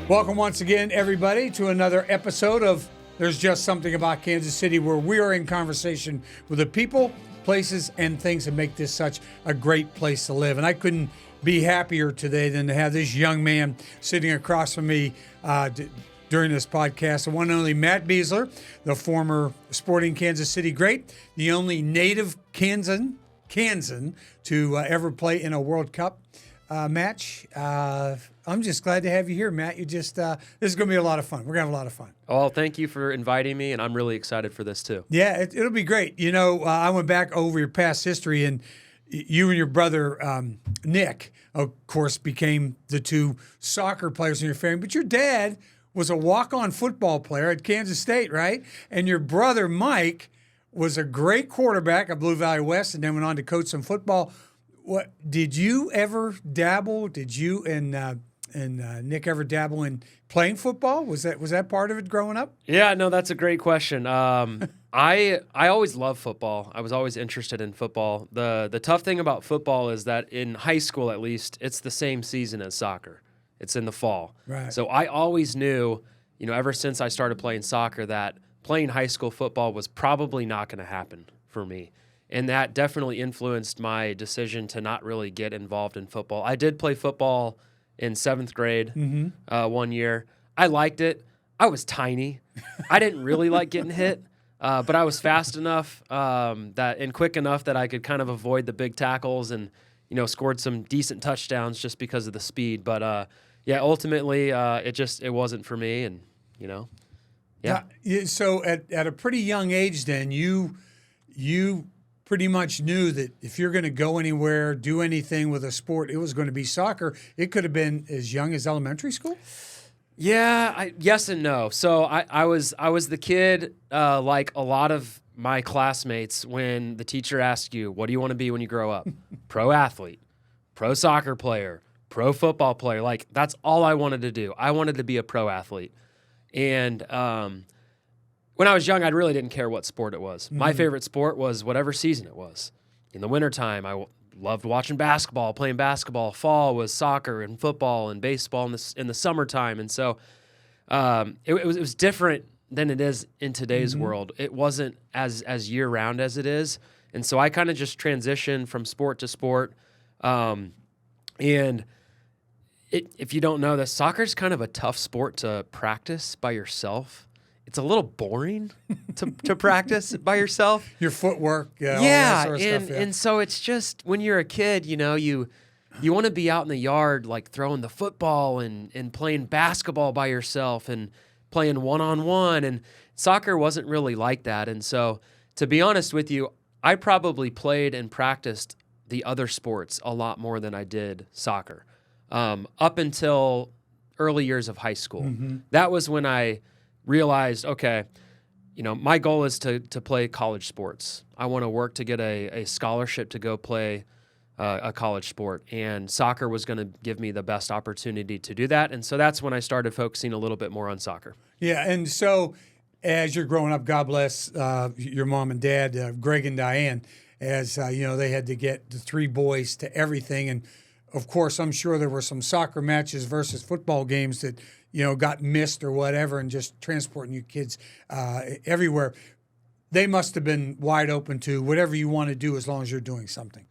Welcome once again, everybody, to another episode of There's Just Something About Kansas City, where we are in conversation with the people, places, and things that make this such a great place to live. And I couldn't be happier today than to have this young man sitting across from me during this podcast, the one and only Matt Besler, the former Sporting Kansas City great, the only native Kansan to ever play in a World Cup match. I'm just glad to have you here, Matt. This is going to be a lot of fun. We're going to have a lot of fun. Well, thank you for inviting me, and I'm really excited for this too. Yeah, it'll be great. You know, I went back over your past history, and you and your brother, Nick, of course, became the two soccer players in your family. But your dad was a walk-on football player at Kansas State, right? And your brother, Mike, was a great quarterback at Blue Valley West and then went on to coach some football. What did you ever dabble? Did you and Nick ever dabble in playing football? Was that part of it growing up? Yeah, no, that's a great question. I always loved football. I was always interested in football. The tough thing about football is that in high school, at least, it's the same season as soccer. It's in the fall. Right. So I always knew, ever since I started playing soccer, that playing high school football was probably not going to happen for me. And that definitely influenced my decision to not really get involved in football. I did play football in 7th grade 1 year. I liked it. I was tiny. I didn't really like getting hit, but I was fast enough and quick enough that I could kind of avoid the big tackles and, scored some decent touchdowns just because of the speed. But, ultimately, it wasn't for me. And, yeah. So at a pretty young age then, you pretty much knew that if you're going to go anywhere, do anything with a sport, it was going to be soccer. It could have been as young as elementary school? Yeah, yes and no. So I was the kid, like a lot of my classmates, when the teacher asked you, what do you want to be when you grow up? Pro athlete, pro soccer player, pro football player. Like, that's all I wanted to do. I wanted to be a pro athlete. And when I was young, I really didn't care what sport it was. My favorite sport was whatever season it was. In the wintertime, I loved watching basketball, playing basketball. Fall was soccer and football and baseball in the summertime. And so it was different than it is in today's world. It wasn't as year-round as it is. And so I kind of just transitioned from sport to sport. And if you don't know this, soccer's kind of a tough sport to practice by yourself. It's a little boring to practice by yourself. Your footwork, all that sort of stuff. And so it's just when you're a kid, you want to be out in the yard, like throwing the football and playing basketball by yourself and playing one-on-one. And soccer wasn't really like that. And so, to be honest with you, I probably played and practiced the other sports a lot more than I did soccer, up until early years of high school. That was when I realized, okay, my goal is to play college sports. I want to work to get a scholarship to go play a college sport, and soccer was going to give me the best opportunity to do that. And so that's when I started focusing a little bit more on soccer. Yeah, and so as you're growing up, God bless your mom and dad, Greg and Diane, as they had to get the three boys to everything. And of course, I'm sure there were some soccer matches versus football games that got missed or whatever, and just transporting you kids everywhere. They must have been wide open to whatever you want to do as long as you're doing something.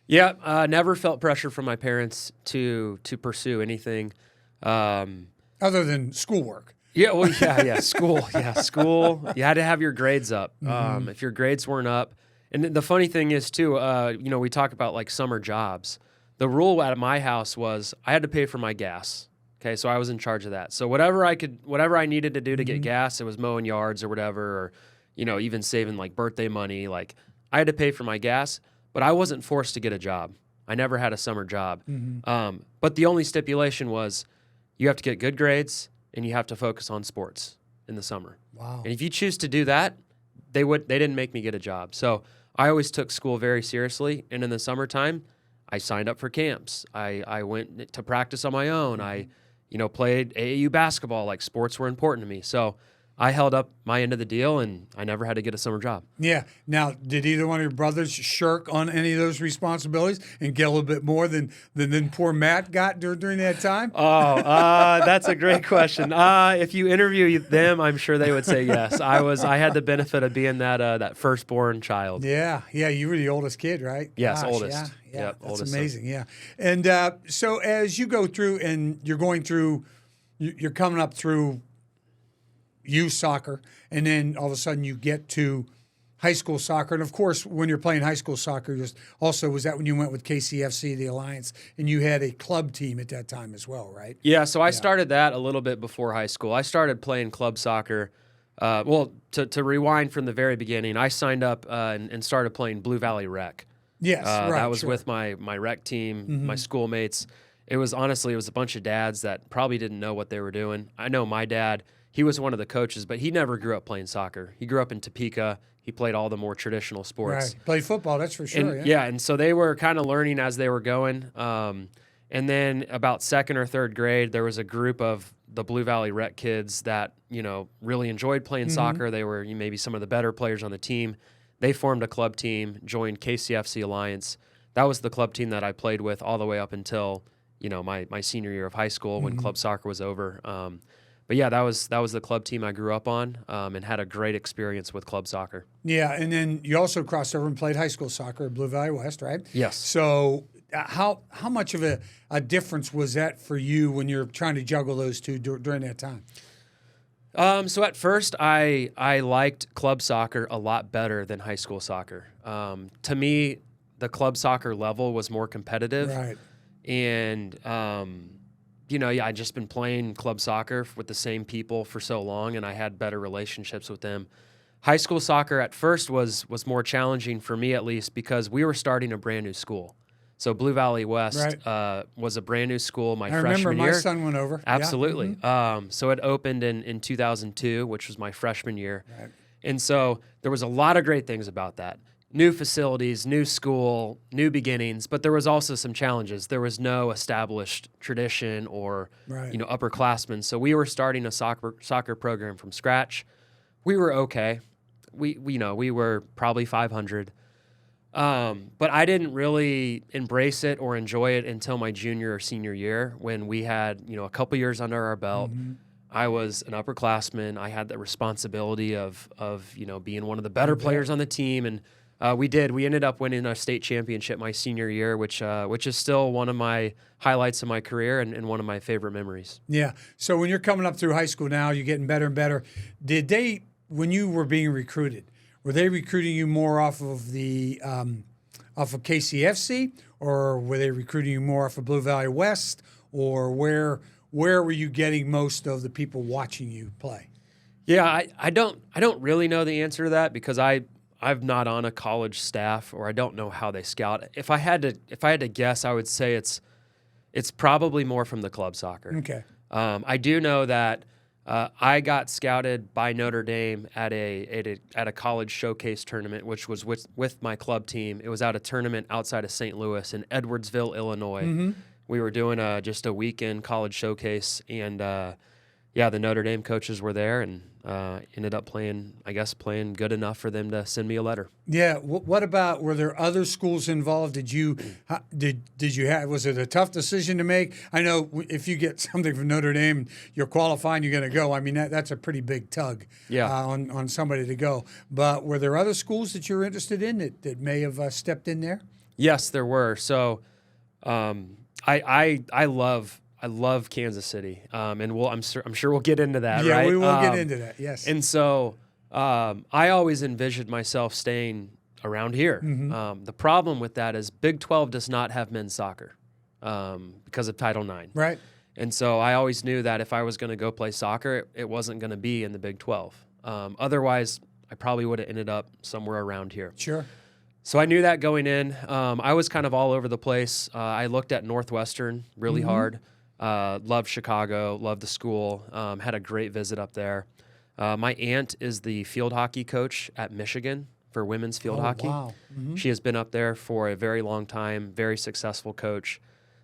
Yeah, never felt pressure from my parents to pursue anything. Other than schoolwork. Yeah, well, yeah, school. Yeah, school. You had to have your grades up. If your grades weren't up. And the funny thing is, too, we talk about, like, summer jobs. The rule at my house was I had to pay for my gas. Okay, so I was in charge of that. So whatever I needed to do to get gas, it was mowing yards or whatever, or, even saving like birthday money. Like, I had to pay for my gas, but I wasn't forced to get a job. I never had a summer job. But the only stipulation was you have to get good grades and you have to focus on sports in the summer. Wow. And if you choose to do that, they didn't make me get a job. So I always took school very seriously. And in the summertime, I signed up for camps. I went to practice on my own. I played AAU basketball. Like, sports were important to me. So I held up my end of the deal, and I never had to get a summer job. Yeah. Now, did either one of your brothers shirk on any of those responsibilities and get a little bit more than poor Matt got during that time? Oh, that's a great question. If you interview them, I'm sure they would say yes. I had the benefit of being that firstborn child. Yeah. You were the oldest kid, right? Yes, Gosh, oldest. Yeah. Yep, That's oldest amazing. Yeah. And so as you go through and you're going through, you're coming up through youth soccer, and then all of a sudden you get to high school soccer. And of course, when you're playing high school soccer, was that when you went with KCFC, the Alliance, and you had a club team at that time as well, right? Yeah, so I started that a little bit before high school. I started playing club soccer. To rewind from the very beginning, I signed up and started playing Blue Valley Rec. Yes, right. That was sure. with my rec team, my schoolmates. It was a bunch of dads that probably didn't know what they were doing. I know my dad. He was one of the coaches, but he never grew up playing soccer. He grew up in Topeka. He played all the more traditional sports. Right. Played football, that's for sure. And so they were kind of learning as they were going. And then about second or third grade, there was a group of the Blue Valley Rec kids that, really enjoyed playing soccer. They were maybe some of the better players on the team. They formed a club team, joined KCFC Alliance. That was the club team that I played with all the way up until, my senior year of high school when club soccer was over. But yeah, that was the club team I grew up on and had a great experience with club soccer. Yeah, and then you also crossed over and played high school soccer at Blue Valley West, right? Yes. So how much of a difference was that for you when you're trying to juggle those two during that time? So at first, I liked club soccer a lot better than high school soccer. To me, the club soccer level was more competitive. Right. And I'd just been playing club soccer with the same people for so long, and I had better relationships with them. High school soccer at first was more challenging for me, at least, because we were starting a brand new school. So Blue Valley West was a brand new school my freshman year. I remember my son went over. Absolutely. Yeah. So it opened in 2002, which was my freshman year. Right. And so there was a lot of great things about that. New facilities, new school, new beginnings, but there was also some challenges. There was no established tradition or upperclassmen. So we were starting a soccer program from scratch. We were okay. We were probably 500. But I didn't really embrace it or enjoy it until my junior or senior year when we had, a couple years under our belt. I was an upperclassman. I had the responsibility of being one of the better players on the team, and we did. We ended up winning a state championship my senior year, which is still one of my highlights of my career and one of my favorite memories. Yeah. So when you're coming up through high school now, you're getting better and better. Did they, when you were being recruited, were they recruiting you more off of KCFC, or were they recruiting you more off of Blue Valley West, or where were you getting most of the people watching you play? Yeah, I don't really know the answer to that because I'm not on a college staff, or I don't know how they scout. If I had to guess, I would say it's probably more from the club soccer. Okay. I do know that I got scouted by Notre Dame at a college showcase tournament, which was with my club team. It was at a tournament outside of St. Louis in Edwardsville, Illinois. We were doing just a weekend college showcase, and the Notre Dame coaches were there, and ended up playing good enough for them to send me a letter. Yeah. What about, were there other schools involved? Did you have, was it a tough decision to make? I know if you get something from Notre Dame, you're qualifying, you're going to go. I mean, that's a pretty big tug on somebody to go. But were there other schools that you were interested in that may have stepped in there? Yes, there were. So I love Kansas City, and I'm sure we'll get into that. Yeah, right? we will get into that. Yes. And so I always envisioned myself staying around here. The problem with that is Big 12 does not have men's soccer because of Title IX. Right. And so I always knew that if I was going to go play soccer, it wasn't going to be in the Big 12. Otherwise, I probably would have ended up somewhere around here. Sure. So I knew that going in. I was kind of all over the place. I looked at Northwestern really hard. Loved Chicago, loved the school, had a great visit up there. My aunt is the field hockey coach at Michigan for women's field hockey. Wow. She has been up there for a very long time, very successful coach.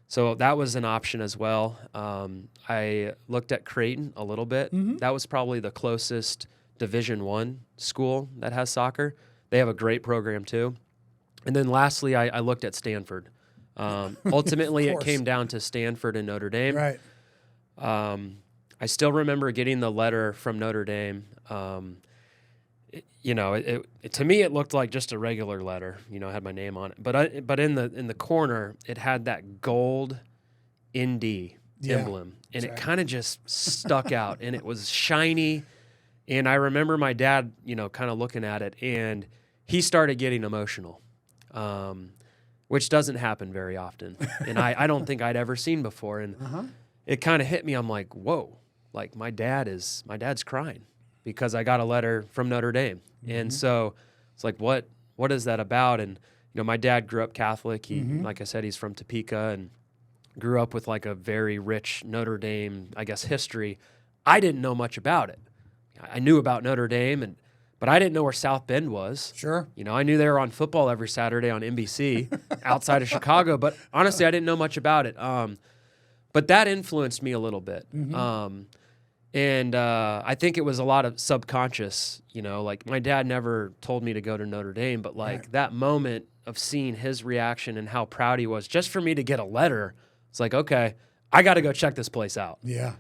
So that was an option as well. I looked at Creighton a little bit. That was probably the closest Division I school that has soccer. They have a great program too. And then lastly, I looked at Stanford. Ultimately, it came down to Stanford and Notre Dame. Right. I still remember getting the letter from Notre Dame. To me, it looked like just a regular letter. It had my name on it. But in the corner, it had that gold ND emblem, and it kind of just stuck out, and it was shiny. And I remember my dad, kind of looking at it, and he started getting emotional, which doesn't happen very often, and I don't think I'd ever seen before. And it kind of hit me. I'm like, whoa, like my dad's crying because I got a letter from Notre Dame. And so it's like, what is that about? And, my dad grew up Catholic. He, like I said, he's from Topeka and grew up with like a very rich Notre Dame, I guess, history. I didn't know much about it. I knew about Notre Dame, but I didn't know where South Bend was. Sure. I knew they were on football every Saturday on NBC outside of Chicago, but honestly, I didn't know much about it. But that influenced me a little bit. And I think it was a lot of subconscious, like my dad never told me to go to Notre Dame, but like that moment of seeing his reaction and how proud he was just for me to get a letter, it's like, okay, I got to go check this place out. Yeah.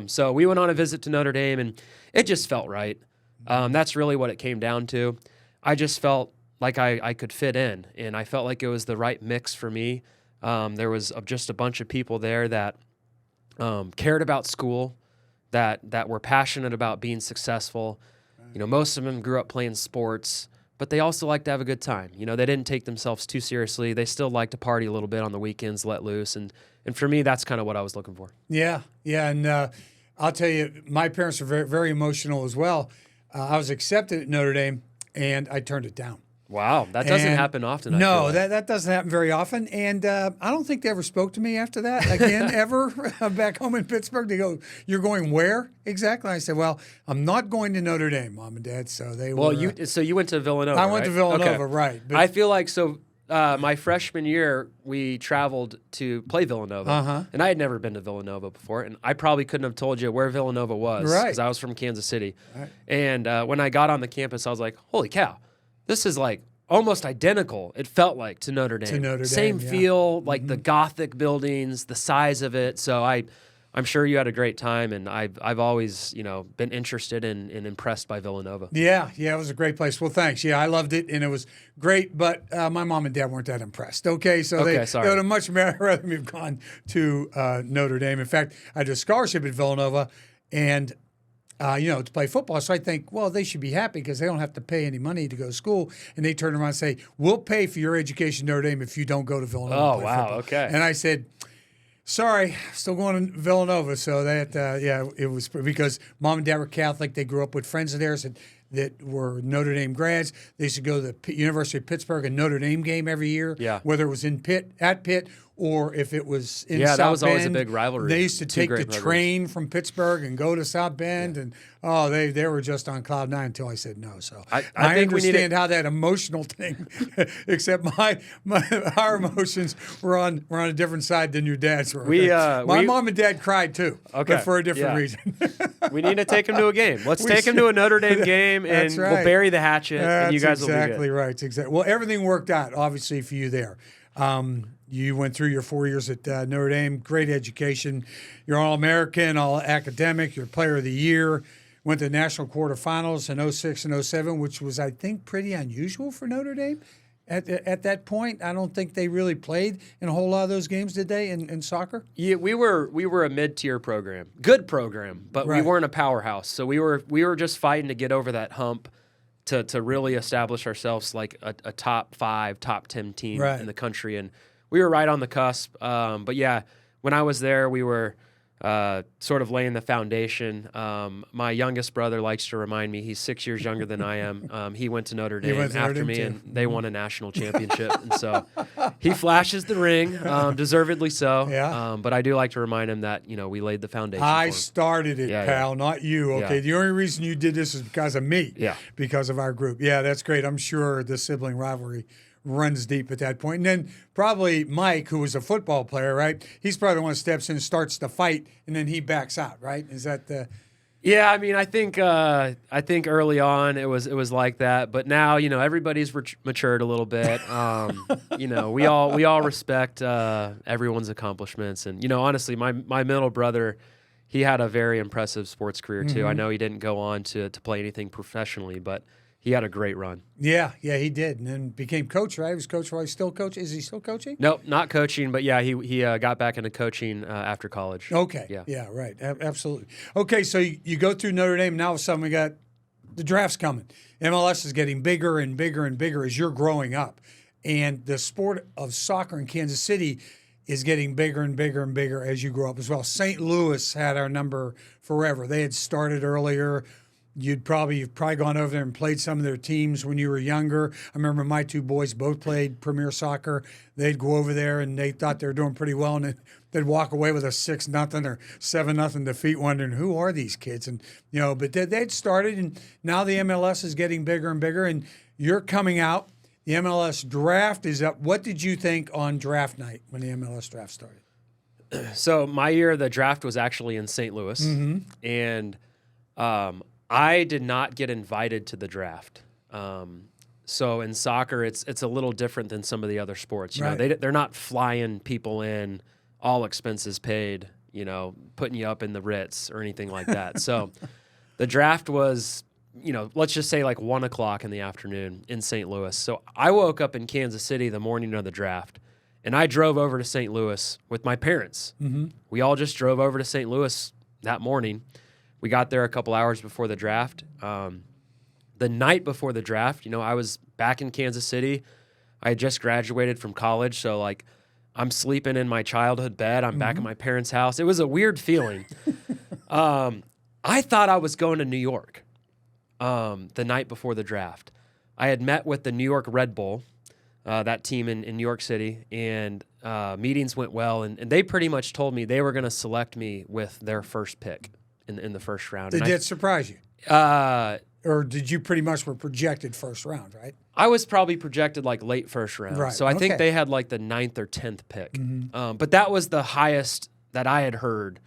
So we went on a visit to Notre Dame, and it just felt right. That's really what it came down to. I just felt like I could fit in, and I felt like it was the right mix for me. There was just a bunch of people there that cared about school, that were passionate about being successful. Most of them grew up playing sports, but they also liked to have a good time. They didn't take themselves too seriously. They still liked to party a little bit on the weekends, let loose. And for me, that's kind of what I was looking for. Yeah. And I'll tell you, my parents were very, very emotional as well. I was accepted at Notre Dame, and I turned it down. Wow, that doesn't happen often. No, that doesn't happen very often. And I don't think they ever spoke to me after that again, ever, back home in Pittsburgh. They go, "You're going where exactly?" I said, "Well, I'm not going to Notre Dame, Mom and Dad." So they were. Well, so you went to Villanova, I went to Villanova, okay. right. But I feel like my freshman year, we traveled to play Villanova. And I had never been to Villanova before, and I probably couldn't have told you where Villanova was because I was from Kansas City. Right. And when I got on the campus, I was like, holy cow, this is like almost identical, it felt like, to Notre Dame. Same feel, like the Gothic buildings, the size of it. So I'm sure you had a great time, and I've always, been interested and impressed by Villanova. Yeah, it was a great place. Well, thanks. Yeah, I loved it, and it was great, but my mom and dad weren't that impressed. Okay, so they would have much rather me have gone to Notre Dame. In fact, I did a scholarship at Villanova, and to play football. So I think, well, they should be happy because they don't have to pay any money to go to school. And they turn around and say, we'll pay for your education, Notre Dame, if you don't go to Villanova. Oh, wow, football. Okay. And I said, sorry, still going to Villanova. So that, it was because Mom and Dad were Catholic. They grew up with friends of theirs that were Notre Dame grads. They used to go to the University of Pittsburgh, a Notre Dame game every year, whether it was at Pitt, or if it was in South Bend. Yeah, that was always a big rivalry. They used to take the train from Pittsburgh and go to South Bend, and they were just on cloud nine until I said no. So I think understand how that emotional thing, except our emotions were on a different side than your dad's were. My mom and dad cried too, but for a different reason. We need to take him to a game. Let's take him to a Notre Dame game, and we'll bury the hatchet, and you guys will be good. Exactly right. Exactly. Well, everything worked out, obviously, for you there. You went through your 4 years at Notre Dame, great education. You're All-American, All-Academic, you're Player of the Year. Went to the national quarterfinals in 06 and 07, which was, I think, pretty unusual for Notre Dame at that point. I don't think they really played in a whole lot of those games, did they, in soccer? Yeah, we were a mid-tier program. Good program, but we weren't a powerhouse. So we were just fighting to get over that hump to really establish ourselves like a top 5, top 10 team in the country. And we were right on the cusp. But yeah, when I was there, we were sort of laying the foundation. My youngest brother likes to remind me, he's 6 years younger than I am. He went to Notre Dame after me, and they won a national championship. And so he flashes the ring, deservedly so. Yeah. But I do like to remind him that, we laid the foundation. I started it, pal, not you. Okay. Yeah. The only reason you did this is because of me. Yeah. Because of our group. Yeah, that's great. I'm sure the sibling rivalry runs deep at that point. And then probably Mike, who was a football player, right? He's probably the one who steps in and starts the fight, and then he backs out, right? Is that the... Yeah, I mean, I think early on it was like that, but now everybody's matured a little bit. We all respect everyone's accomplishments, and honestly, my middle brother, he had a very impressive sports career too. I know he didn't go on to play anything professionally, but he had a great run. Yeah, he did, and then became coach, right? He was coach while he's still coaching. Is he still coaching? Nope, not coaching, but yeah, he got back into coaching after college. Okay, yeah, right, absolutely. Okay, so you go through Notre Dame. Now all of a sudden we got the draft's coming. MLS is getting bigger and bigger and bigger as you're growing up, and the sport of soccer in Kansas City is getting bigger and bigger and bigger as you grow up as well. St. Louis had our number forever. They had started earlier. You've probably gone over there and played some of their teams when you were younger. I remember my two boys both played Premier Soccer. They'd go over there and they thought they were doing pretty well, and they'd walk away with a 6-0 or 7-0 defeat, wondering who are these kids? And but they'd started, and now the MLS is getting bigger and bigger, and you're coming out. The MLS draft is up. What did you think on draft night when the MLS draft started? So my year, the draft was actually in St. Louis, and I did not get invited to the draft. So in soccer, it's a little different than some of the other sports. They're not flying people in, all expenses paid, putting you up in the Ritz or anything like that. So the draft was, let's just say like 1 o'clock in the afternoon in St. Louis. So I woke up in Kansas City the morning of the draft, and I drove over to St. Louis with my parents. We all just drove over to St. Louis that morning. We got there a couple hours before the draft. The night before the draft, I was back in Kansas City. I had just graduated from college, so like I'm sleeping in my childhood bed. I'm back at my parents' house. It was a weird feeling. I thought I was going to New York the night before the draft. I had met with the New York Red Bull, that team in New York City, and meetings went well, and they pretty much told me they were going to select me with their first pick in the first round. Did that surprise you? Or did you pretty much were projected first round, right? I was probably projected like late first round. Right. So I think they had like the 9th or 10th pick. But that was the highest that I had heard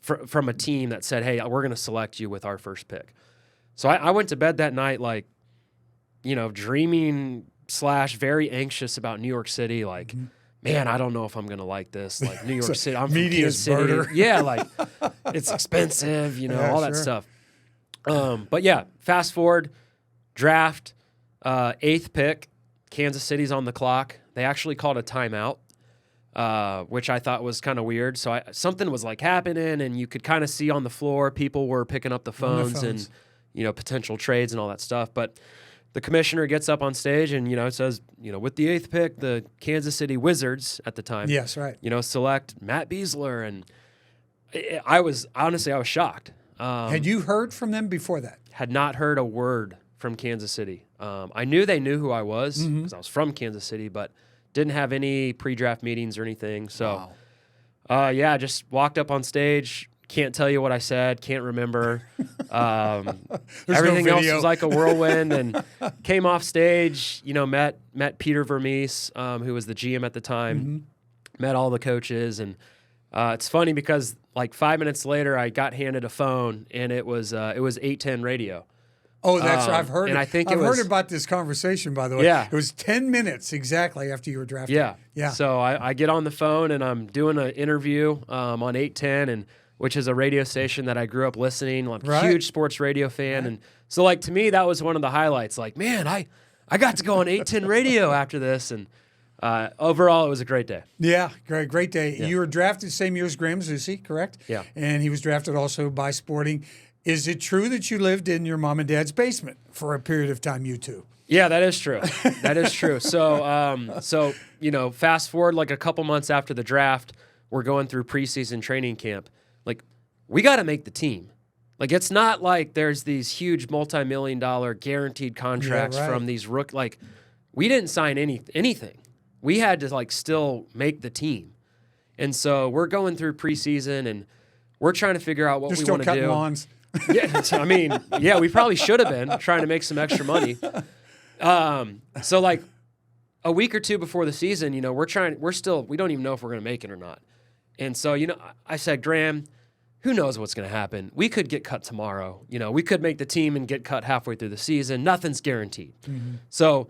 from a team that said, hey, we're going to select you with our first pick. So I went to bed that night like, dreaming / very anxious about New York City, like, man, I don't know if I'm going to like this. Like New York City, I'm from Kansas City. Yeah, like it's expensive, all that stuff. But yeah, fast forward, draft, 8th pick, Kansas City's on the clock. They actually called a timeout, which I thought was kind of weird. So something was like happening, and you could kind of see on the floor people were picking up the phones and potential trades and all that stuff. But the commissioner gets up on stage and, it says, with the 8th pick, the Kansas City Wizards at the time. Yes, right. Select Matt Besler. And I was shocked. Had you heard from them before that? Had not heard a word from Kansas City. I knew they knew who I was because I was from Kansas City, but didn't have any pre-draft meetings or anything. So, just walked up on stage. Can't tell you what I said. Can't remember. Everything else was like a whirlwind. And came off stage. Met Peter Vermees, who was the GM at the time. Met all the coaches, and it's funny because like 5 minutes later, I got handed a phone, and it was 810 radio. Oh, that's I've heard. And I think I've heard about this conversation, by the way. Yeah, it was 10 minutes exactly after you were drafted. Yeah. So I get on the phone, and I'm doing an interview on 810, and which is a radio station that I grew up listening. I'm a huge sports radio fan. And so, like, to me, that was one of the highlights. Like, man, I got to go on 810 radio after this. And overall, it was a great day. Yeah, great day. Yeah. You were drafted same year as Graham Zusi, correct? Yeah. And he was drafted also by Sporting. Is it true that you lived in your mom and dad's basement for a period of time, you two? Yeah, that is true. That is true. So, fast forward like a couple months after the draft, we're going through preseason training camp. Like, we got to make the team. Like, it's not like there's these huge multi-million-dollar guaranteed contracts from these rookies. Like, we didn't sign anything. We had to, like, still make the team. And so we're going through preseason, and we're trying to figure out what we want to do. You're still cutting lawns. Yeah, we probably should have been trying to make some extra money. So, like, a week or two before the season, we don't even know if we're going to make it or not. And so, I said, Graham, who knows what's going to happen? We could get cut tomorrow. We could make the team and get cut halfway through the season. Nothing's guaranteed. Mm-hmm. So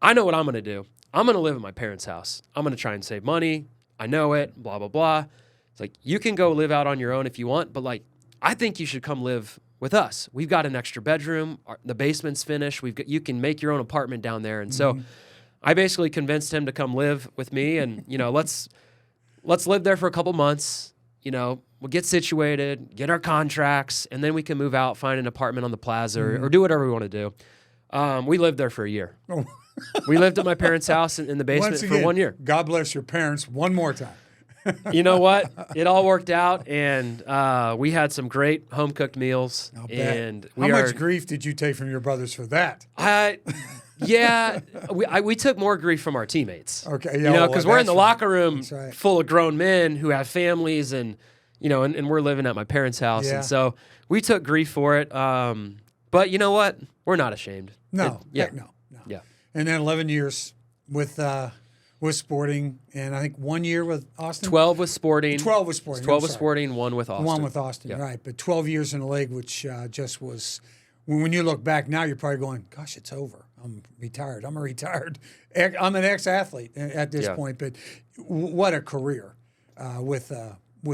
I know what I'm going to do. I'm going to live at my parents' house. I'm going to try and save money. I know it, blah, blah, blah. It's like, you can go live out on your own if you want, but I think you should come live with us. We've got an extra bedroom. The basement's finished. You can make your own apartment down there. And so I basically convinced him to come live with me, and let's live there for a couple months. We'll get situated, get our contracts, and then we can move out, find an apartment on the plaza, or do whatever we want to do. We lived there for a year. Oh. We lived at my parents' house in the basement for 1 year. God bless your parents one more time. You know what? It all worked out, and we had some great home-cooked meals. And How much grief did you take from your brothers for that? We took more grief from our teammates. Okay, because we're in the locker room full of grown men who have families, and and we're living at my parents' house, and so we took grief for it. But you know what? We're not ashamed. No, heck no. Yeah. And then 11 years with Sporting, and I think 1 year with Austin. 12 with Sporting. 12 with Sporting. 12 with Sporting, 1 with Austin. 1 with Austin, right. But 12 years in the league, which just was, when you look back now, you're probably going, gosh, it's over. I'm retired. I'm an ex-athlete at this point, but what a career with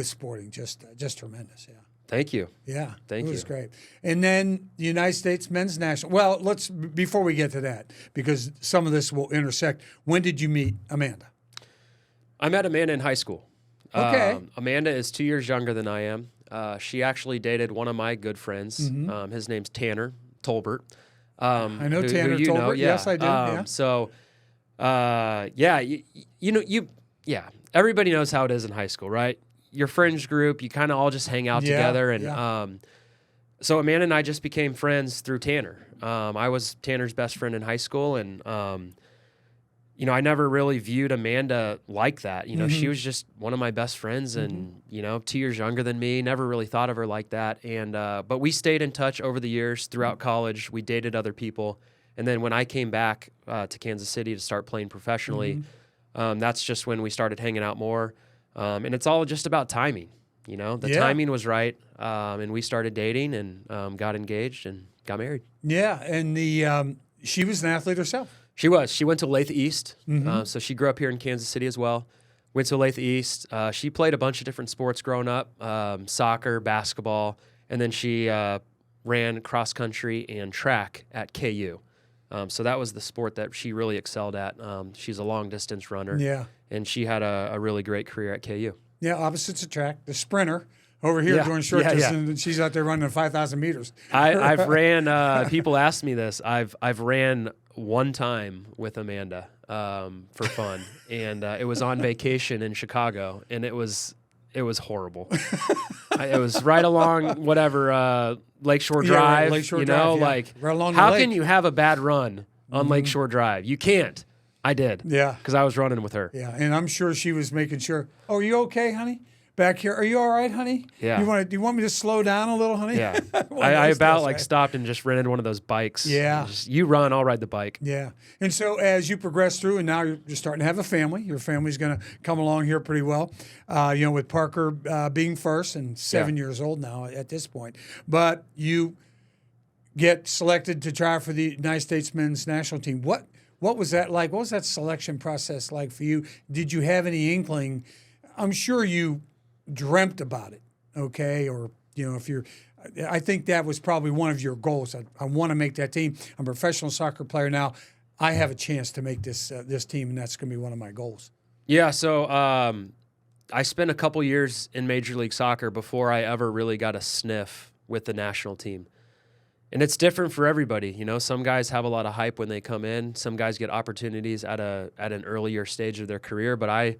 Sporting. Just tremendous, yeah. Thank you. Yeah, Thank you. It was great. And then the United States men's national. Well, before we get to that, because some of this will intersect. When did you meet Amanda? I met Amanda in high school. Okay. Amanda is 2 years younger than I am. She actually dated one of my good friends. His name's Tanner Tolbert. I know Tanner Tolbert. Yeah. Yes, I do. So, everybody knows how it is in high school, right? Your fringe group, you kind of all just hang out together. And so Amanda and I just became friends through Tanner. I was Tanner's best friend in high school, and I never really viewed Amanda like that. She was just one of my best friends, and 2 years younger than me. Never really thought of her like that. And but we stayed in touch over the years throughout college. We dated other people, and then when I came back to Kansas City to start playing professionally, that's just when we started hanging out more. And it's all just about timing. The timing was right, and we started dating and got engaged and got married. Yeah, and she was an athlete herself. She was. She went to Olathe East, so she grew up here in Kansas City as well. Went to Olathe East. She played a bunch of different sports growing up, soccer, basketball, and then she ran cross country and track at KU. So that was the sport that she really excelled at. She's a long distance runner. Yeah. And she had a really great career at KU. Yeah, opposites attract. The sprinter over here doing short distance, and she's out there running 5,000 meters. I've ran. People ask me this. I've ran one time with Amanda for fun, and it was on vacation in Chicago, and it was horrible. It was right along Lakeshore Drive. Lakeshore Drive, right along how the lake. can you have a bad run on Lakeshore Drive? You can't. I did. Yeah. Because I was running with her. Yeah, and I'm sure she was making sure, oh, are you okay, honey? Back here, are you all right, honey? Yeah. Do you want me to slow down a little, honey? Yeah. I about stopped and just rented one of those bikes. Yeah. You run, I'll ride the bike. Yeah. And so as you progress through, and now you're starting to have a family, your family's going to come along here pretty well, with Parker being first and 7 years old now at this point. But you get selected to try for the United States men's national team. What was that like? What was that selection process like for you? Did you have any inkling? I'm sure you dreamt about it, okay? Or, I think that was probably one of your goals. I want to make that team. I'm a professional soccer player now. I have a chance to make this team, and that's going to be one of my goals. Yeah, so I spent a couple years in Major League Soccer before I ever really got a sniff with the national team. And it's different for everybody. Some guys have a lot of hype when they come in. Some guys get opportunities at an earlier stage of their career. But I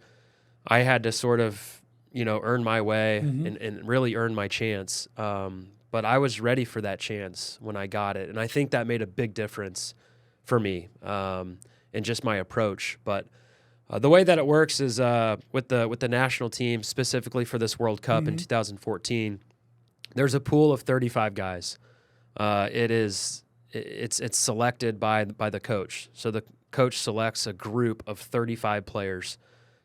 had to sort of, earn my way and really earn my chance. But I was ready for that chance when I got it. And I think that made a big difference for me and just my approach. But the way that it works is with the national team, specifically for this World Cup in 2014, there's a pool of 35 guys. It's selected by the coach. So coach selects a group of 35 players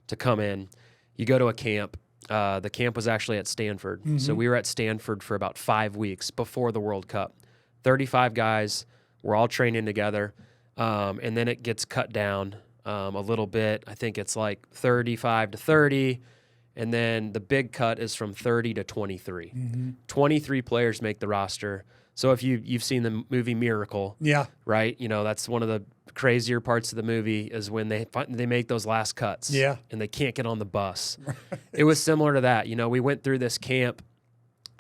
to come in. You go to a camp. The camp was actually at Stanford. So we were at Stanford for about 5 weeks before the World Cup. 35 guys. We're all training together. And then it gets cut down a little bit. I think it's like 35 to 30. And then the big cut is from 30 to 23. 23 players make the roster. So if you've seen the movie Miracle, right? That's one of the crazier parts of the movie is when they make those last cuts, and they can't get on the bus. It was similar to that. We went through this camp.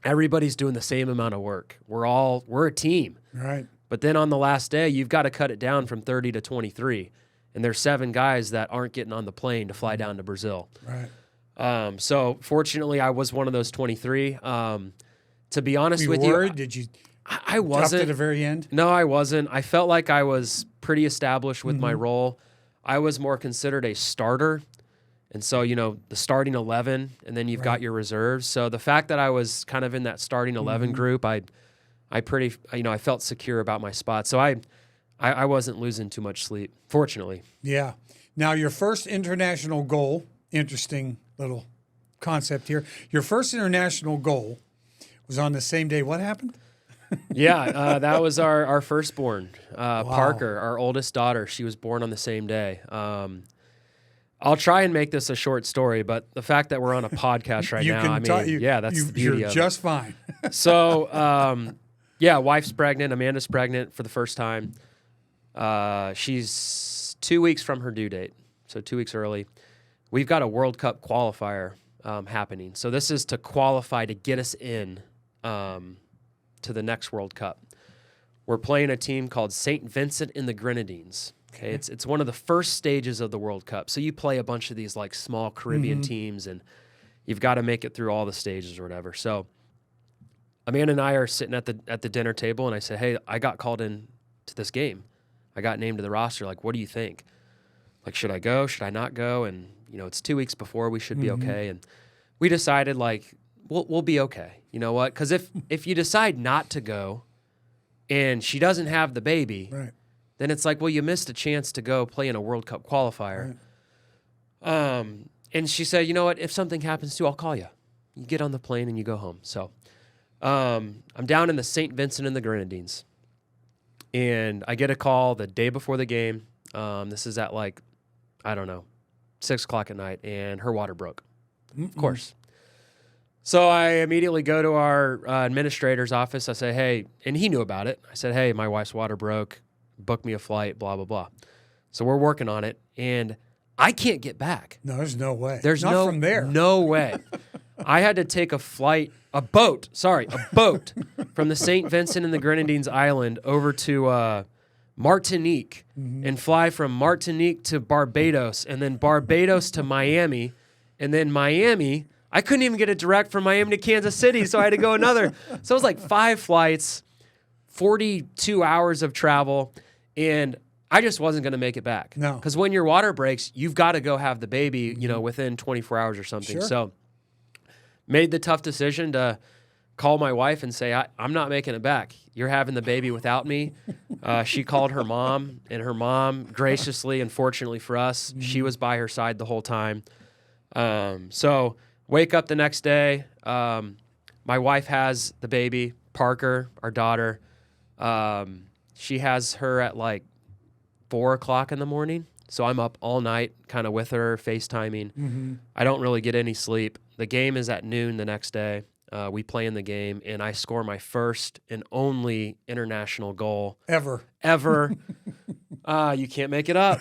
Everybody's doing the same amount of work. We're a team, right? But then on the last day, you've got to cut it down from 30 to 23, and there's 7 guys that aren't getting on the plane to fly down to Brazil, right? So fortunately, I was one of those 23. To be honest with you, you, did you? I wasn't at the very end. No, I wasn't. I felt like I was pretty established with my role. I was more considered a starter, and so the starting 11, and then you've got your reserves. So the fact that I was kind of in that starting 11 group, I felt secure about my spot. So I wasn't losing too much sleep, fortunately. Yeah. Now your first international goal. Interesting little concept here. Your first international goal was on the same day. What happened? That was our firstborn, Parker, our oldest daughter. She was born on the same day. I'll try and make this a short story, but the fact that we're on a podcast right now, that's the beauty of it. You're just fine. So, wife's pregnant. Amanda's pregnant for the first time. She's 2 weeks from her due date, so 2 weeks early. We've got a World Cup qualifier happening. So this is to qualify to get us in to the next World Cup. We're playing a team called St. Vincent and the Grenadines. Okay, it's one of the first stages of the World Cup. So you play a bunch of these like small Caribbean teams, and you've got to make it through all the stages or whatever. So Amanda and I are sitting at the dinner table, and I said, "Hey, I got called in to this game. I got named to the roster. Like, what do you think? Like, should I go? Should I not go?" And it's 2 weeks before. We should be okay. And we decided like we'll be okay. You know what? Because if you decide not to go, and she doesn't have the baby, right, then it's like, well, you missed a chance to go play in a World Cup qualifier. Right. And she said, you know what? If something happens to you, I'll call you. You get on the plane and you go home. So I'm down in the St. Vincent and the Grenadines, and I get a call the day before the game. This is at 6 o'clock at night, and her water broke. Of course. So I immediately go to our administrator's office. I say, hey, and he knew about it. I said, hey, my wife's water broke. Book me a flight, blah, blah, blah. So we're working on it, and I can't get back. No, there's no way. There's not from there. No way. I had to take a boat from the St. Vincent and the Grenadines island over to Martinique and fly from Martinique to Barbados, and then Barbados to Miami, and then Miami. I couldn't even get a direct from Miami to Kansas City, so I had to go another. So it was like 5 flights, 42 hours of travel, and I just wasn't going to make it back. No. Because when your water breaks, you've got to go have the baby, within 24 hours or something. Sure. So made the tough decision to call my wife and say, I'm not making it back. You're having the baby without me. She called her mom, and her mom graciously and fortunately for us, she was by her side the whole time. So wake up the next day. My wife has the baby, Parker, our daughter. She has her at 4 o'clock in the morning. So I'm up all night kind of with her, FaceTiming. I don't really get any sleep. The game is at noon the next day. We play in the game, and I score my first and only international goal. Ever. You can't make it up.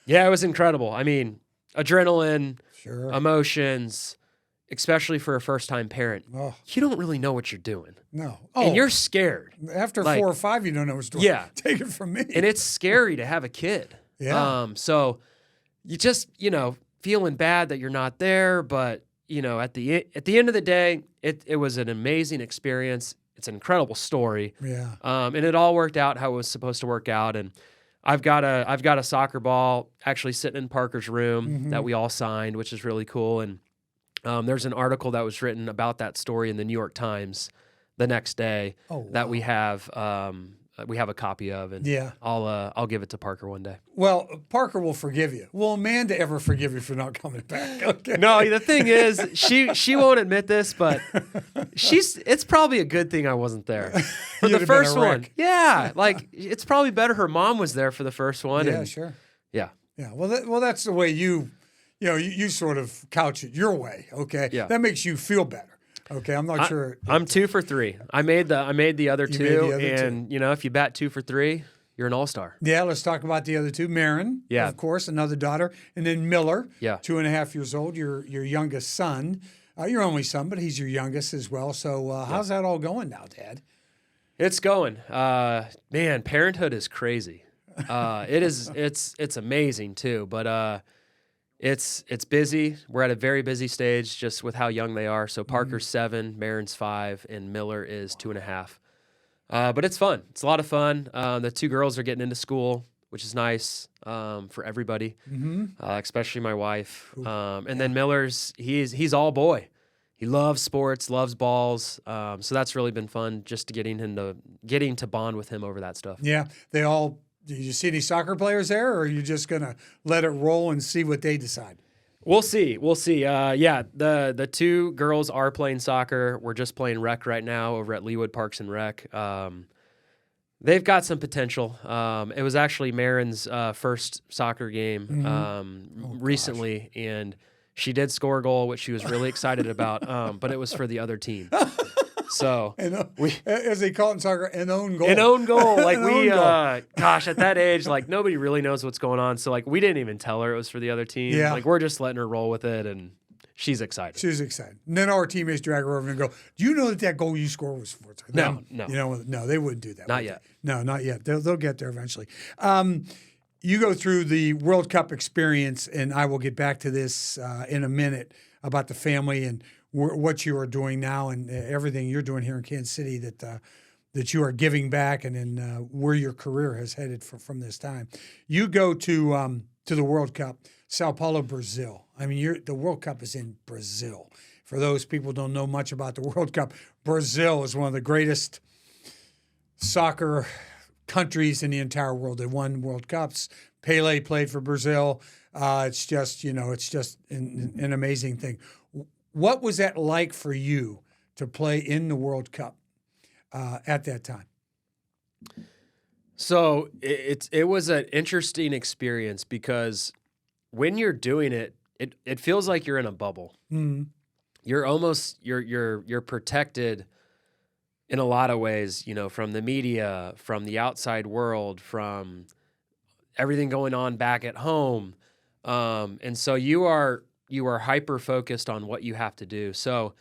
Yeah, it was incredible. I mean, adrenaline, sure, emotions, especially for a first-time parent. Oh. You don't really know what you're doing. No. And you're scared. After 4 or 5, you don't know what's doing. Yeah. Take it from me. And it's scary to have a kid. Yeah. So you just, feeling bad that you're not there, but, at the end of the day, it was an amazing experience. It's an incredible story. Yeah. And it all worked out how it was supposed to work out. And I've got a soccer ball actually sitting in Parker's room that we all signed, which is really cool. And there's an article that was written about that story in the New York Times the next day that we have we have a copy of, and Yeah. I'll give it to Parker one day. Well, Parker will forgive you. Will Amanda ever forgive you for not coming back? Okay. No, the thing is, she won't admit this, but it's probably a good thing I wasn't there for You'd the have been first a one. wreck. Yeah, like it's probably better her mom was there for the first one. Yeah, and, sure. Yeah. Yeah. Well, that's the way you sort of couch it your way. Okay. Yeah. That makes you feel better. Okay. I'm not sure. I'm 2 for 3. I made the other made the two, other two. and if you bat 2 for 3, you're an all-star. Yeah. Let's talk about the other two. Marin, Yeah. of course, another daughter, and then Miller, Yeah. 2.5 years old. Your youngest son, your only son, but he's your youngest as well. So how's that all going now, Dad? It's going. Man, parenthood is crazy. It is. It's amazing too, but it's busy. We're at a very busy stage just with how young they are. So Parker's 7, Marin's 5, and Miller is 2.5. But it's fun. It's a lot of fun. The 2 girls are getting into school, which is nice for everybody, especially my wife. And then Miller's he's all boy. He loves sports, loves balls. So that's really been fun just to getting to bond with him over that stuff. Yeah. Did you see any soccer players there, or are you just going to let it roll and see what they decide? We'll see. Yeah, the 2 girls are playing soccer. We're just playing rec right now over at Leawood Parks and Rec. They've got some potential. It was actually Marin's first soccer game recently, and she did score a goal, which she was really excited about, but it was for the other team. So as they call it in soccer, an own goal. An own goal. Like goal. Gosh, at that age, like nobody really knows what's going on. So like we didn't even tell her it was for the other team. Yeah. Like we're just letting her roll with it, and she's excited. She's excited. And then our teammates drag her over and go, "Do you know that goal you scored was for?" No. No, they wouldn't do that. Not yet. No, not yet. They'll get there eventually. You go through the World Cup experience, and I will get back to this in a minute about the family and what you are doing now and everything you're doing here in Kansas City that you are giving back, and then where your career has headed from this time. You go to the World Cup, Sao Paulo, Brazil. I mean, the World Cup is in Brazil. For those people who don't know much about the World Cup, Brazil is one of the greatest soccer countries in the entire world. They won World Cups. Pele played for Brazil. It's just an amazing thing. What was that like for you to play in the World Cup at that time? So it was an interesting experience because when you're doing it, it feels like you're in a bubble. Mm-hmm. You're protected in a lot of ways, from the media, from the outside world, from everything going on back at home, and so you are hyper focused on what you have to do. So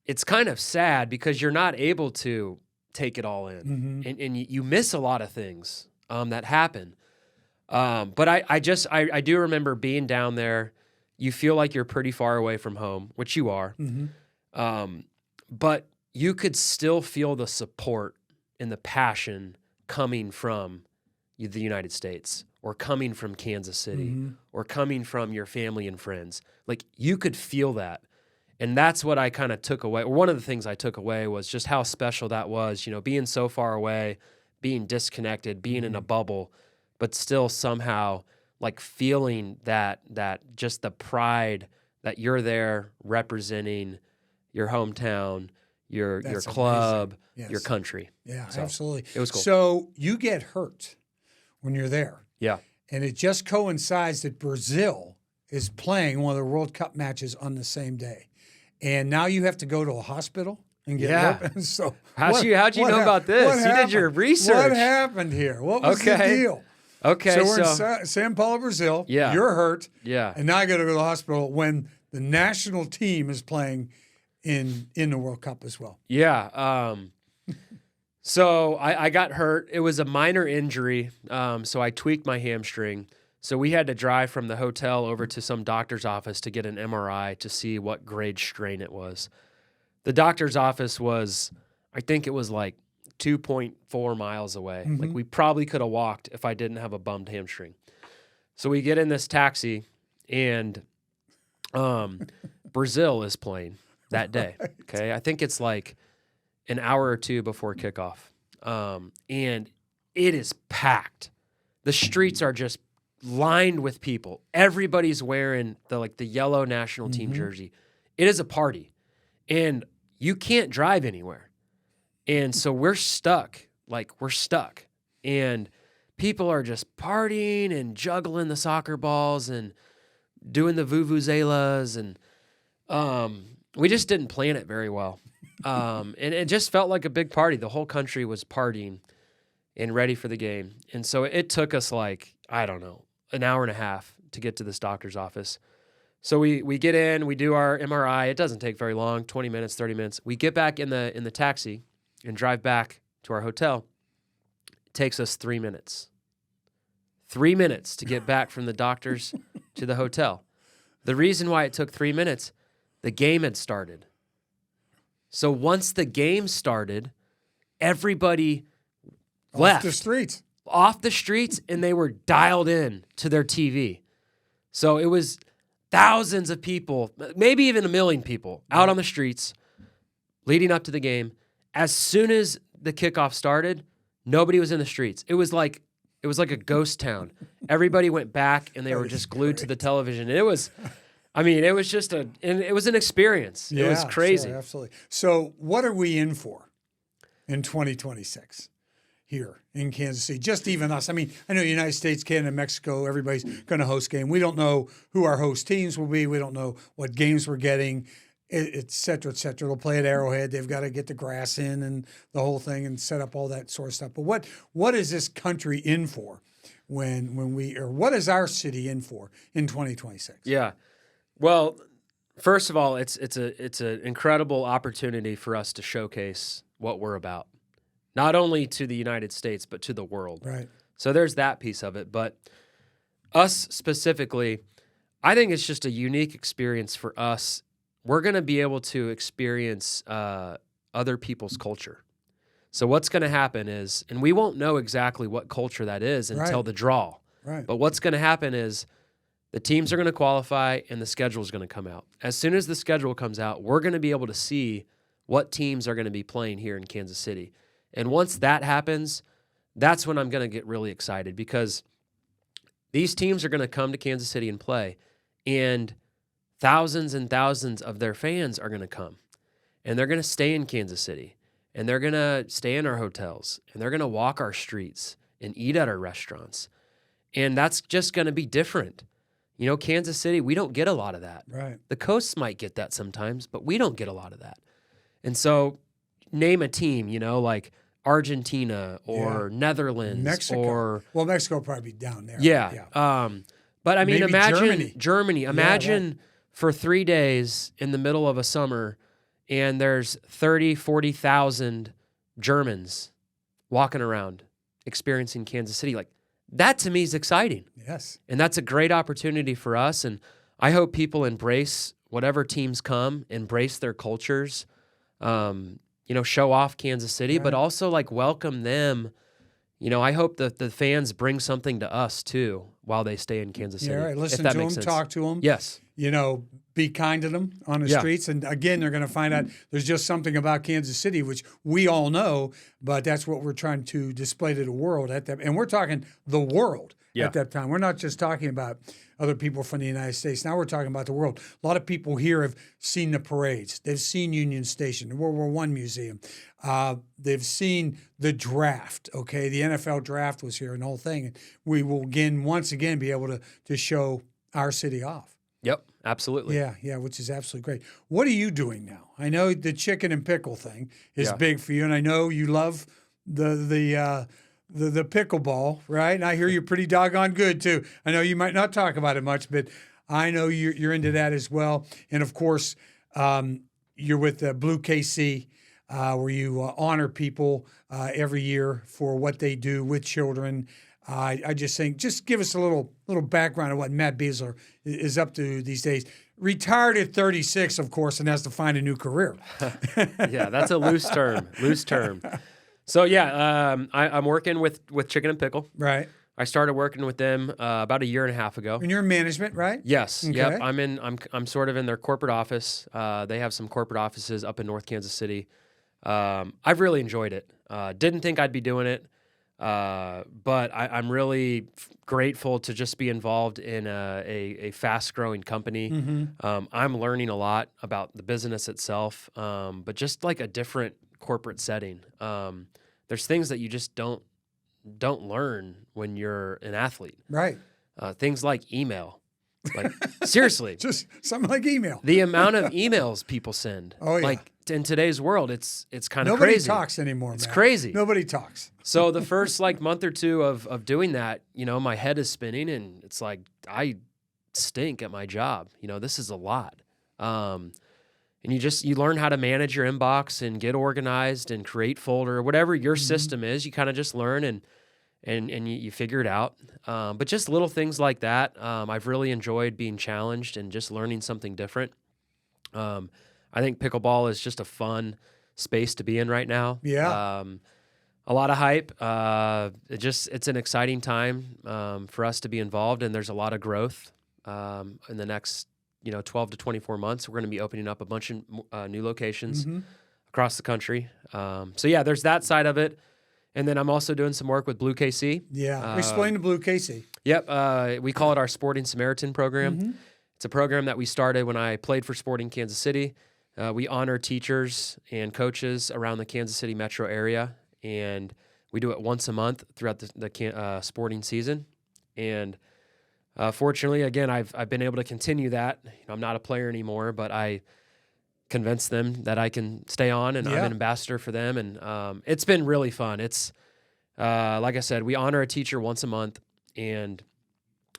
it's kind of sad because you're not able to take it all in, and you miss a lot of things that happen. But I do remember being down there. You feel like you're pretty far away from home, which you are, but you could still feel the support and the passion coming from the United States, or coming from Kansas City, or coming from your family and friends. Like you could feel that. And that's what I kind of took away. One of the things I took away was just how special that was, being so far away, being disconnected, being in a bubble, but still somehow like feeling that just the pride that you're there representing your hometown, your club, yes. your country. Yeah, so, absolutely. It was cool. So you get hurt when you're there. Yeah. And it just coincides that Brazil is playing one of the World Cup matches on the same day. And now you have to go to a hospital and get help. So how'd you know about this? You did your research. What happened here? What was the deal? Okay. So we're in São Paulo, Brazil. Yeah. You're hurt. Yeah. And now I got to go to the hospital when the national team is playing in the World Cup as well. Yeah. So I got hurt. It was a minor injury. So I tweaked my hamstring. So we had to drive from the hotel over to some doctor's office to get an MRI to see what grade strain it was. The doctor's office I think it was like 2.4 miles away. Like we probably could have walked if I didn't have a bummed hamstring. So we get in this taxi, and Brazil is playing that day. Okay, I think it's like an hour or two before kickoff. and it is packed. The streets are just lined with people. Everybody's wearing the yellow national team jersey. It is a party, and you can't drive anywhere. And so we're stuck. We're stuck. And people are just partying and juggling the soccer balls and doing the vuvuzelas. And we just didn't plan it very well. And it just felt like a big party. The whole country was partying and ready for the game. And so it took us an hour and a half to get to this doctor's office. So we get in, we do our MRI. It doesn't take very long, 20 minutes, 30 minutes. We get back in the taxi and drive back to our hotel. It takes us 3 minutes. 3 minutes to get back from the doctor's to the hotel. The reason why it took 3 minutes, the game had started. So once the game started, everybody left. Off the streets, and they were dialed in to their TV. So it was thousands of people, maybe even 1 million people out on the streets leading up to the game. As soon as the kickoff started, nobody was in the streets. It was like a ghost town. Everybody went back, and they were just glued to the television. And it was just it was an experience. It was crazy. Sure, absolutely. So what are we in for in 2026 here in Kansas City? Just even us. I mean, I know United States, Canada, Mexico, everybody's going to host game. We don't know who our host teams will be. We don't know what games we're getting, et cetera, et cetera. They'll play at Arrowhead. They've got to get the grass in and the whole thing and set up all that sort of stuff. But what is this country in for what is our city in for in 2026? Yeah. Well, first of all, it's an incredible opportunity for us to showcase what we're about, not only to the United States but to the world. Right. So there's that piece of it. But us specifically, I think it's just a unique experience for us. We're going to be able to experience other people's culture. So what's going to happen is, and we won't know exactly what culture that is until the draw. Right. But what's going to happen is the teams are going to qualify and the schedule is going to come out. As soon as the schedule comes out, we're going to be able to see what teams are going to be playing here in Kansas City. And once that happens, that's when I'm going to get really excited, because these teams are going to come to Kansas City and play, and thousands of their fans are going to come, and they're going to stay in Kansas City, and they're going to stay in our hotels, and they're going to walk our streets and eat at our restaurants. And that's just going to be different. You know, Kansas City, we don't get a lot of that. Right. The coasts might get that sometimes, but we don't get a lot of that. And so name a team, like Argentina or Netherlands. Mexico. Mexico will probably be down there. Yeah. But I mean, maybe imagine Germany. Imagine for 3 days in the middle of a summer, and there's 30,000, 40,000 Germans walking around experiencing Kansas City. That to me is exciting. Yes. And that's a great opportunity for us. And I hope people embrace whatever teams come, embrace their cultures, show off Kansas City, but also welcome them. I hope that the fans bring something to us too while they stay in Kansas City. Yeah, right. Listen to them, talk to them. Yes. Be kind to them on the streets. And again, they're going to find out there's just something about Kansas City, which we all know, but that's what we're trying to display to the world at that. And we're talking the world at that time. We're not just talking about other people from the United States. Now we're talking about the world. A lot of people here have seen the parades. They've seen Union Station, the World War I Museum. They've seen the draft, okay? The NFL draft was here and the whole thing. And we will, once again, be able to show our city off. Yep, absolutely. Yeah, which is absolutely great. What are you doing now? I know the chicken and pickle thing is big for you, and I know you love the pickleball, right? And I hear you're pretty doggone good too. I know you might not talk about it much, but I know you're into that as well. And of course, you're with Blue KC, where you honor people every year for what they do with children. I just think, just give us a little background of what Matt Besler is up to these days. Retired at 36, of course, and has to find a new career. Yeah, that's a loose term. So I'm working with Chicken and Pickle. Right. I started working with them about a year and a half ago. And you're in management, right? Yes. Okay. Yep. I'm sort of in their corporate office. They have some corporate offices up in North Kansas City. I've really enjoyed it. Didn't think I'd be doing it, but I'm really grateful to just be involved in a fast-growing company. I'm learning a lot about the business itself, but just like a different corporate setting. There's things that you just don't learn when you're an athlete. Right. Things like email. Like, seriously. Just something like email. The amount of emails people send. Oh, yeah. Like, in today's world, it's kind of Nobody crazy. talks anymore, It's Matt. crazy. Nobody talks. So the first like month or two of doing that, my head is spinning, and it's like, I stink at my job. This is a lot. And you learn how to manage your inbox and get organized and create folder, whatever your system is. You kind of just learn and you figure it out. But just little things like that. I've really enjoyed being challenged and just learning something different. I think pickleball is just a fun space to be in right now. Yeah. A lot of hype. It's an exciting time for us to be involved, and there's a lot of growth in the next 12 to 24 months. We're going to be opening up a bunch of new locations across the country. So yeah, there's that side of it. And then I'm also doing some work with Blue KC. Yeah. Explain to Blue KC. Yep. We call it our Sporting Samaritan program. It's a program that we started when I played for Sporting Kansas City. We honor teachers and coaches around the Kansas City metro area, and we do it once a month throughout the sporting season. And fortunately, again, I've been able to continue that. I'm not a player anymore, but I convinced them that I can stay on, and I'm an ambassador for them. And it's been really fun. It's like I said, we honor a teacher once a month, and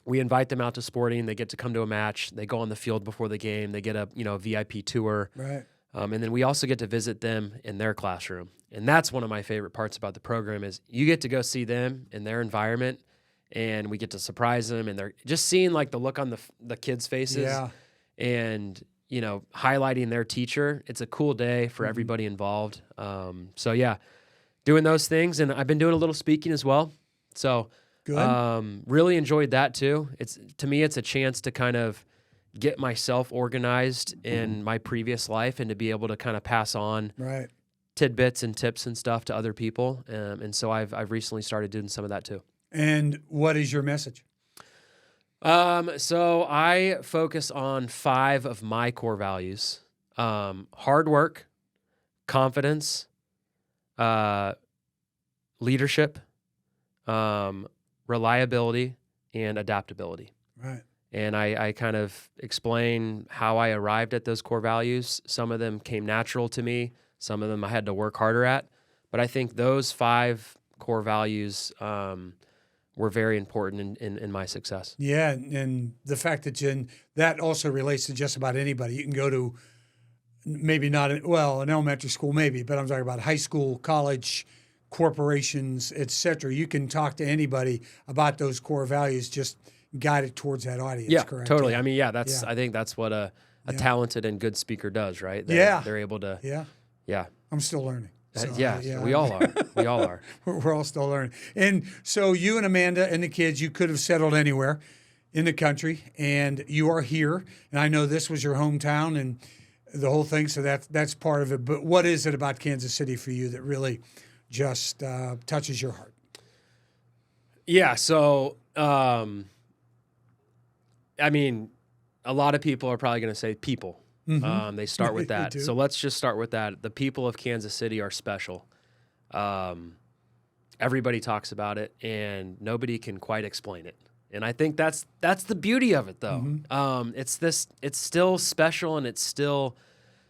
we invite them out to sporting. They get to come to a match. They go on the field before the game. They get a VIP tour. Right. And then we also get to visit them in their classroom. And that's one of my favorite parts about the program is you get to go see them in their environment, and we get to surprise them, and they're just seeing like the look on the kids' faces and, highlighting their teacher. It's a cool day for everybody involved. So yeah, doing those things. And I've been doing a little speaking as well. So good. Really enjoyed that too. To me, it's a chance to kind of get myself organized in my previous life and to be able to kind of pass on tidbits and tips and stuff to other people. And so I've recently started doing some of that too. And what is your message? So I focus on 5 of my core values: hard work, confidence, leadership, reliability, and adaptability. Right. And I kind of explain how I arrived at those core values. Some of them came natural to me. Some of them I had to work harder at. But I think those 5 core values were very important in my success. Yeah, and the fact that also relates to just about anybody. You can go to maybe not, an elementary school maybe, but I'm talking about high school, college, corporations, etc. You can talk to anybody about those core values, just guide it towards that audience, Yeah, correct? totally. Yeah. I mean, I think that's what a talented and good speaker does, right? They're able to. Yeah. I'm still learning. So, we all are. We all are. We're all still learning. And so you and Amanda and the kids, you could have settled anywhere in the country, and you are here. And I know this was your hometown and the whole thing, so that's part of it. But what is it about Kansas City for you that really just touches your heart? Yeah, so, I mean, a lot of people are probably going to say people. They start with that. So let's just start with that. The people of Kansas City are special. Everybody talks about it, and nobody can quite explain it. And I think that's the beauty of it, though. It's still special, and it's still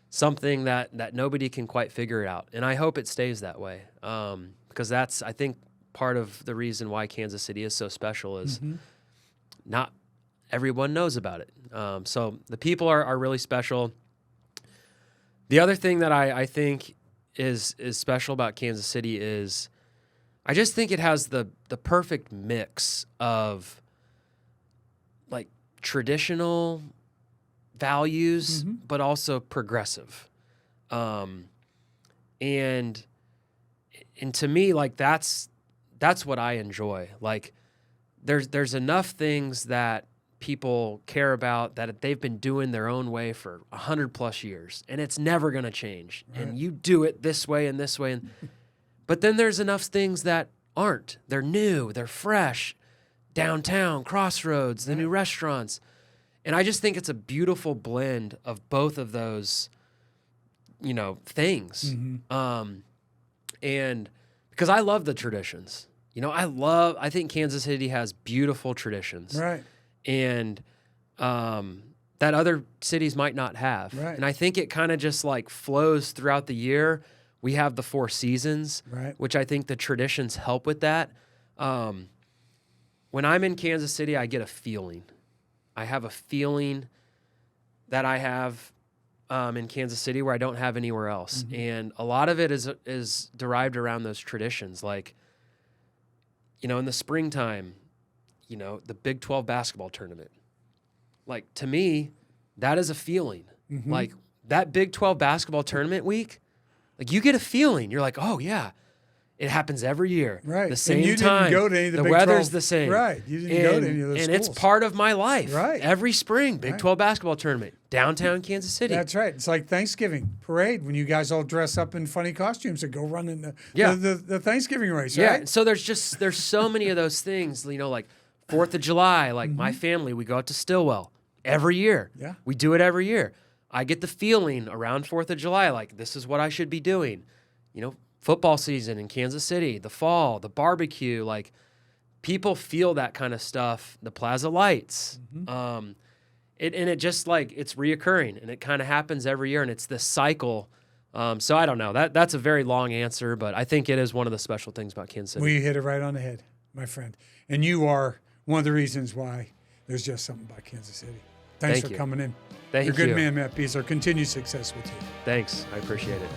something that nobody can quite figure out. And I hope it stays that way, because that's, I think, part of the reason why Kansas City is so special is not everyone knows about it. So the people are really special. The other thing that I think is special about Kansas City is I just think it has the perfect mix of like traditional values, but also progressive. And to me, like that's what I enjoy. Like there's enough things that people care about that they've been doing their own way for 100+ years, and it's never going to change. Right. And you do it this way and this way. But then there's enough things that aren't. They're new, they're fresh. Downtown, Crossroads, the new restaurants. And I just think it's a beautiful blend of both of those, things. And because I love the traditions. I think Kansas City has beautiful traditions. Right. And that other cities might not have. Right. And I think it kind of just like flows throughout the year. We have the 4 seasons, right, which I think the traditions help with that. When I'm in Kansas City, I get a feeling. I have a feeling that I have in Kansas City where I don't have anywhere else. And a lot of it is derived around those traditions. Like, in the springtime, the Big 12 basketball tournament. Like, to me, that is a feeling. Like, that Big 12 basketball tournament week, like, you get a feeling. You're like, oh, yeah. It happens every year. Right. The same and you time. Didn't go to any of the the Big weather's 12. the same. Right. You didn't go to any of those And schools. it's part of my life. Right. Every spring, Big 12 basketball tournament, downtown Kansas City. That's right. It's like Thanksgiving parade when you guys all dress up in funny costumes and go run in the Thanksgiving race, right? Yeah. So there's so many of those things, like 4th of July, like my family, we go out to Stillwell every year. Yeah. We do it every year. I get the feeling around 4th of July, like this is what I should be doing. Football season in Kansas City, the fall, the barbecue, like people feel that kind of stuff, the Plaza Lights. It just like it's reoccurring and it kind of happens every year and it's this cycle. So I don't know. That's a very long answer, but I think it is one of the special things about Kansas City. Well, you hit it right on the head, my friend. And you are one of the reasons why there's just something about Kansas City. Thanks for coming in. Thank you. You're a good man, Matt Besler. Continued success with you. Thanks. I appreciate it.